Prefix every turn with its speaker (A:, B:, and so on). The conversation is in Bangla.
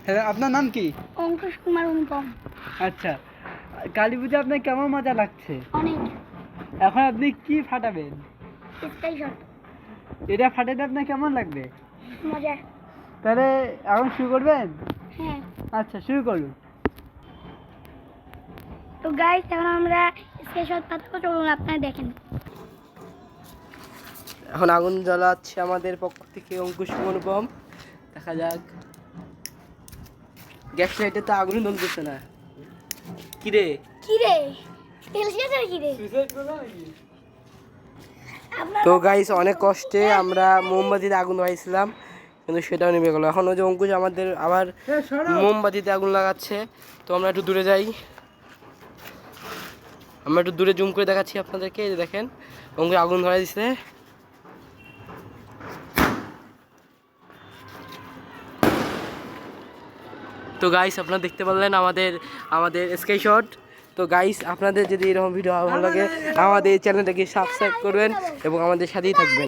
A: হ্যাঁ, আপনার নাম কি?
B: অঙ্কুশ কুমার অনুপম।
A: আচ্ছা, কালী পুজো আপনার কেমন মজা লাগছে?
B: অনেক।
A: এখন আপনি কি ফাটাবেন?
B: Sky shot.
A: এটা ফাটাতে আপনার কেমন লাগবে?
B: মজা।
A: তাহলে এখন শুরু করবেন?
B: হ্যাঁ।
A: আচ্ছা, শুরু করুন।
B: তো গাইস, এখন আমরা স্কাই শট পাঠাবো, চলুন আপনারা দেখেন।
C: এখন আগুন জ্বালাচ্ছে আমাদের পক্ষ থেকে অঙ্কুশ অনুপম। দেখা যাক। গ্যাস লাইটে তো আগুনই জ্বলতেছে না। কিরে
B: কিরে তেল শেষ আর কিরে?
C: তো গাইস, অনেক কষ্টে আমরা মোমবাতিতে আগুন লাগাইছিলাম, কিন্তু সেটাও নেমে গেল। এখন ওই যে অঙ্কুশ আমাদের আবার মোমবাতিতে আগুন লাগাচ্ছে। তো আমরা একটু দূরে যাই, আমরা একটু দূরে জুম করে দেখাচ্ছি আপনাদেরকে। এই যে দেখেন, অঙ্কুশ আগুন ধরাই দিচ্ছে। তো গাইস, আপনারা দেখতে পারলেন আমাদের স্কাই শট। তো গাইস, আপনাদের যদি এরকম ভিডিও ভালো লাগে আমাদের চ্যানেলটাকে সাবস্ক্রাইব করবেন এবং আমাদের সাথেই থাকবেন।